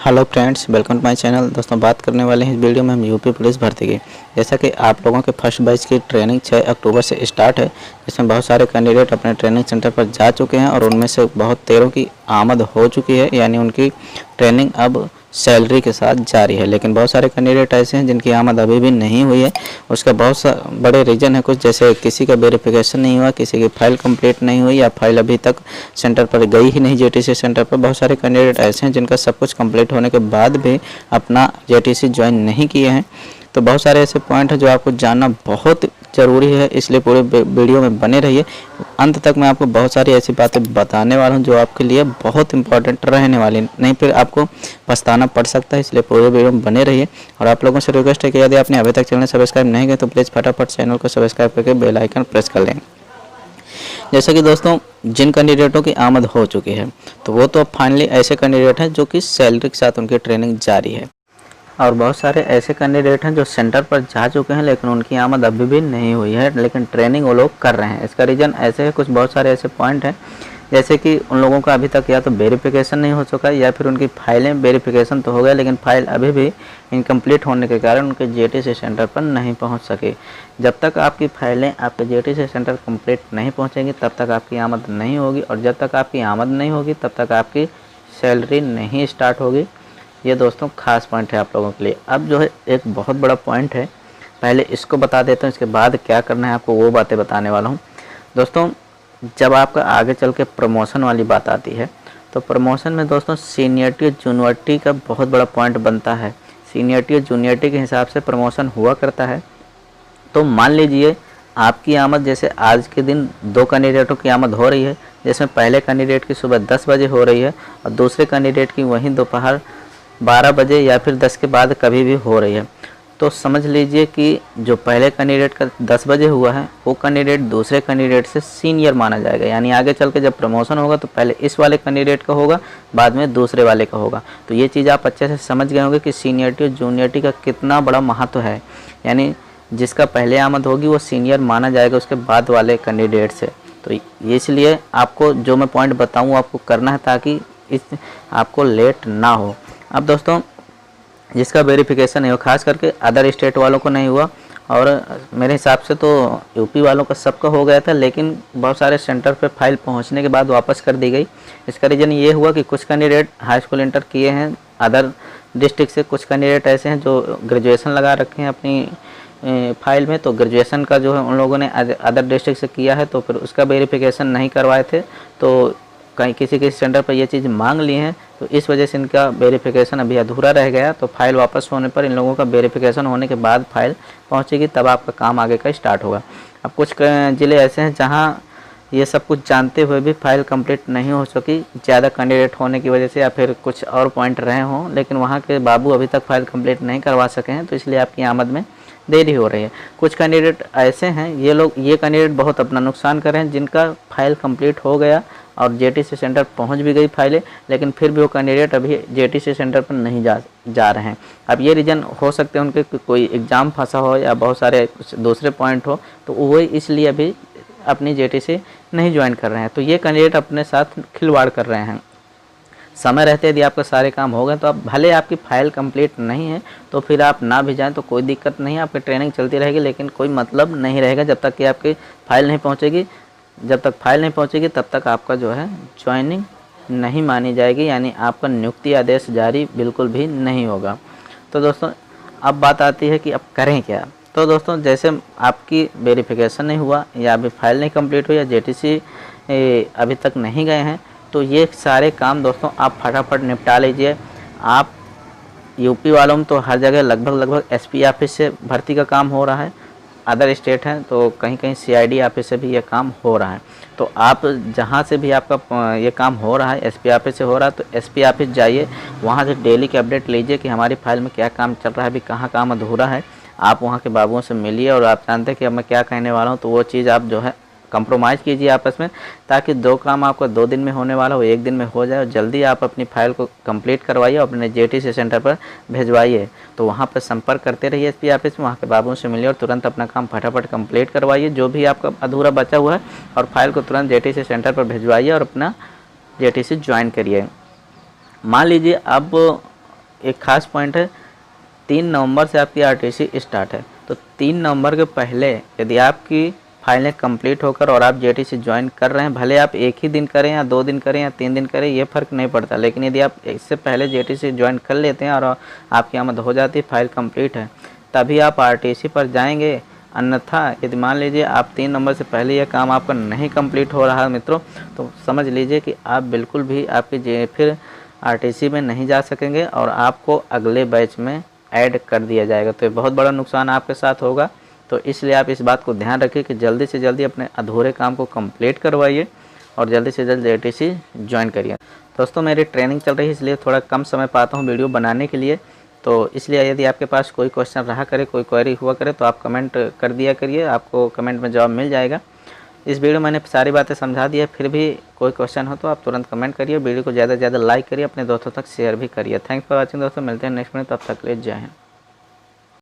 Hello friends, welcome to my channel. दोस्तों, बात करने वाले हैं इस वीडियो में हम यूपी पुलिस भर्ती की। जैसा कि आप लोगों के फर्स्ट बैच की ट्रेनिंग 6 अक्टूबर से स्टार्ट है, जिसमें बहुत सारे कैंडिडेट अपने ट्रेनिंग सेंटर पर जा चुके हैं और उनमें से बहुत 13 की आमद हो चुकी है, यानी उनकी ट्रेनिंग अब सैलरी के साथ जारी है। लेकिन बहुत सारे कैंडिडेट ऐसे हैं जिनकी आमद अभी भी नहीं हुई है। उसका बहुत सा बड़े रीज़न है कुछ, जैसे किसी का वेरिफिकेशन नहीं हुआ, किसी की फ़ाइल कंप्लीट नहीं हुई या फाइल अभी तक सेंटर पर गई ही नहीं। जेटीसी सेंटर पर बहुत सारे कैंडिडेट ऐसे हैं जिनका सब कुछ कंप्लीट होने के बाद भी अपना जेटीसी ज्वाइन नहीं किए हैं। तो बहुत सारे ऐसे पॉइंट हैं जो आपको जानना बहुत ज़रूरी है, इसलिए पूरे वीडियो में बने रहिए। अंत तक मैं आपको बहुत सारी ऐसी बातें बताने वाला हूं जो आपके लिए बहुत इंपॉर्टेंट रहने वाली, नहीं फिर आपको पछताना पड़ सकता है। इसलिए पूरे वीडियो में बने रहिए। और आप लोगों से रिक्वेस्ट है कि यदि आपने अभी तक चैनल सब्सक्राइब नहीं किया तो प्लीज़ फटाफट चैनल को सब्सक्राइब करके बेल आइकन प्रेस कर लें। जैसे कि दोस्तों, जिन कैंडिडेटों की आमद हो चुकी है तो वो तो अब फाइनली ऐसे कैंडिडेट हैं जो कि सैलरी के साथ उनकी ट्रेनिंग जारी है, और बहुत सारे ऐसे कैंडिडेट हैं जो सेंटर पर जा चुके हैं लेकिन उनकी आमद अभी भी नहीं हुई है, लेकिन ट्रेनिंग वो लोग कर रहे हैं। इसका रीज़न ऐसे है, कुछ बहुत सारे ऐसे पॉइंट हैं, जैसे कि उन लोगों का अभी तक या तो वेरिफिकेशन नहीं हो चुका है या फिर उनकी फाइलें वेरिफिकेशन तो हो गया लेकिन फाइल अभी भी इनकम्प्लीट होने के कारण उनके जेटीसी सेंटर पर नहीं पहुंच सके। जब तक आपकी फाइलें आपके जेटीसी सेंटर कंप्लीट नहीं पहुंचेंगी तब तक आपकी आमद नहीं होगी, और जब तक आपकी आमद नहीं होगी तब तक आपकी सैलरी नहीं स्टार्ट होगी। ये दोस्तों खास पॉइंट है आप लोगों के लिए। अब जो है एक बहुत बड़ा पॉइंट है, पहले इसको बता देता हूँ, इसके बाद क्या करना है आपको वो बातें बताने वाला हूँ। दोस्तों, जब आपका आगे चल के प्रमोशन वाली बात आती है तो प्रमोशन में दोस्तों सीनियरिटी और जूनियरिटी का बहुत बड़ा पॉइंट बनता है। सीनियरिटी और जूनियरिटी के हिसाब से प्रमोशन हुआ करता है। तो मान लीजिए आपकी आमद, जैसे आज के दिन 2 कैंडिडेटों की आमद हो रही है, जिसमें पहले कैंडिडेट की सुबह 10 बजे हो रही है और दूसरे कैंडिडेट की वहीं दोपहर 12 बजे या फिर 10 के बाद कभी भी हो रही है। तो समझ लीजिए कि जो पहले कैंडिडेट का 10 बजे हुआ है वो कैंडिडेट दूसरे कैंडिडेट से सीनियर माना जाएगा, यानी आगे चल के जब प्रमोशन होगा तो पहले इस वाले कैंडिडेट का होगा, बाद में दूसरे वाले का होगा। तो ये चीज़ आप अच्छे से समझ गए होंगे कि सीनियरिटी और जूनियरिटी का कितना बड़ा महत्व है, यानी जिसका पहले आमद होगी वो सीनियर माना जाएगा उसके बाद वाले कैंडिडेट से। तो इसलिए आपको जो मैं पॉइंट बताऊँ आपको करना है ताकि इस आपको लेट ना हो। अब दोस्तों, जिसका वेरिफिकेशन नहीं हो, खास करके अदर स्टेट वालों को नहीं हुआ, और मेरे हिसाब से तो यूपी वालों का सबका हो गया था, लेकिन बहुत सारे सेंटर पे फाइल पहुंचने के बाद वापस कर दी गई। इसका रीज़न ये हुआ कि कुछ कैंडिडेट हाई स्कूल इंटर किए हैं अदर डिस्ट्रिक्ट से, कुछ कैंडिडेट ऐसे हैं जो ग्रेजुएशन लगा रखे हैं अपनी फाइल में, तो ग्रेजुएशन का जो है उन लोगों ने अदर डिस्ट्रिक्ट से किया है तो फिर उसका वेरिफिकेशन नहीं करवाए थे, तो कहीं किसी सेंटर पर ये चीज़ मांग ली हैं, तो इस वजह से इनका वेरिफिकेशन अभी अधूरा रह गया। तो फाइल वापस होने पर इन लोगों का वेरिफिकेशन होने के बाद फाइल पहुंचेगी, तब आपका काम आगे का स्टार्ट होगा। अब कुछ ज़िले ऐसे हैं जहां ये सब कुछ जानते हुए भी फाइल कंप्लीट नहीं हो सकी, ज़्यादा कैंडिडेट होने की वजह से या फिर कुछ और पॉइंट रहे हों, लेकिन वहाँ के बाबू अभी तक फाइल कंप्लीट नहीं करवा सके हैं, तो इसलिए आपकी आमद में देरी हो रही है। कुछ कैंडिडेट ऐसे हैं, ये कैंडिडेट बहुत अपना नुकसान कर रहे हैं, जिनका फाइल कंप्लीट हो गया और जेटीसी सेंटर पहुंच भी गई फाइलें, लेकिन फिर भी वो कैंडिडेट अभी जेटीसी सेंटर पर नहीं जा रहे हैं। अब ये रीज़न हो सकते हैं उनके कोई एग्ज़ाम फंसा हो या बहुत सारे दूसरे पॉइंट हो, तो वो इसलिए अभी अपनी जेटीसी नहीं ज्वाइन कर रहे हैं। तो ये कैंडिडेट अपने साथ खिलवाड़ कर रहे हैं। समय रहते यदि आपके सारे काम हो गए तो आप भले आपकी फ़ाइल कंप्लीट नहीं है तो फिर आप ना भी जाएं तो कोई दिक्कत नहीं है, आपकी ट्रेनिंग चलती रहेगी, लेकिन कोई मतलब नहीं रहेगा जब तक कि आपकी फ़ाइल नहीं पहुंचेगी। जब तक फाइल नहीं पहुंचेगी तब तक आपका जो है ज्वाइनिंग नहीं मानी जाएगी, यानी आपका नियुक्ति आदेश जारी बिल्कुल भी नहीं होगा। तो दोस्तों, अब बात आती है कि अब करें क्या। तो दोस्तों, जैसे आपकी वेरिफिकेशन नहीं हुआ या अभी फाइल नहीं कंप्लीट हुई या जेटीसी अभी तक नहीं गए हैं, तो ये सारे काम दोस्तों आप फटाफट निपटा लीजिए। आप यूपी वालों में तो हर जगह लगभग एसपी ऑफिस से भर्ती का काम हो रहा है, अदर स्टेट हैं तो कहीं कहीं सीआईडी ऑफिस से भी ये काम हो रहा है। तो आप जहाँ से भी आपका ये काम हो रहा है, एसपी ऑफिस से हो रहा है, तो एसपी ऑफिस जाइए, वहाँ से डेली की अपडेट लीजिए कि हमारी फाइल में क्या काम चल रहा है, अभी कहाँ काम अधूरा है। आप वहाँ के बाबुओं से मिलिए, और आप जानते हैं कि अब मैं क्या कहने वाला हूँ, तो वो चीज़ आप जो है कंप्रोमाइज़ कीजिए आपस में, ताकि 2 काम आपका 2 दिन में होने वाला हो 1 दिन में हो जाए, और जल्दी आप अपनी फाइल को कंप्लीट करवाइए और अपने जेटीसी सेंटर पर भेजवाइए। तो वहाँ पर संपर्क करते रहिए एसपी ऑफिस में, वहाँ के बाबुओं से मिलिए और तुरंत अपना काम फटाफट कंप्लीट करवाइए, जो भी आपका अधूरा बचा हुआ है, और फाइल को तुरंत जेटीसी सेंटर पर भेजवाइए और अपना जेटीसी ज्वाइन करिए। मान लीजिए अब एक खास पॉइंट है, 3 नवंबर से आपकी आरटीसी स्टार्ट है। तो 3 नवंबर के पहले यदि आपकी फाइलें कंप्लीट होकर और आप जेटीसी ज्वाइन कर रहे हैं, भले आप एक ही दिन करें या 2 दिन करें या 3 दिन करें, ये फ़र्क नहीं पड़ता, लेकिन यदि आप इससे पहले जेटीसी ज्वाइन कर लेते हैं और आपकी आमद हो जाती है, फाइल कंप्लीट है, तभी आप आरटीसी पर जाएंगे। अन्यथा यदि मान लीजिए आप 3 नंबर से पहले यह काम आपका नहीं कंप्लीट हो रहा है मित्रों, तो समझ लीजिए कि आप बिल्कुल भी आपकी फिर आरटीसी में नहीं जा सकेंगे और आपको अगले बैच में ऐड कर दिया जाएगा। तो ये बहुत बड़ा नुकसान आपके साथ होगा। तो इसलिए आप इस बात को ध्यान रखिए कि जल्दी से जल्दी अपने अधूरे काम को कंप्लीट करवाइए और जल्दी से जल्दी जेटीसी ज्वाइन करिए। दोस्तों मेरी ट्रेनिंग चल रही है, इसलिए थोड़ा कम समय पाता हूँ वीडियो बनाने के लिए। तो इसलिए यदि आपके पास कोई क्वेश्चन रहा करे, कोई क्वेरी हुआ करे, तो आप कमेंट कर दिया करिए, आपको कमेंट में जवाब मिल जाएगा। इस वीडियो में मैंने सारी बातें समझा दी है, फिर भी कोई क्वेश्चन हो तो आप तुरंत कमेंट करिए। वीडियो को ज़्यादा से ज़्यादा लाइक करिए, अपने दोस्तों तक शेयर भी करिए। थैंक्स फॉर वॉचिंग दोस्तों, मिलते हैं नेक्स्ट वीडियो, तब तक के लिए जय हिंद।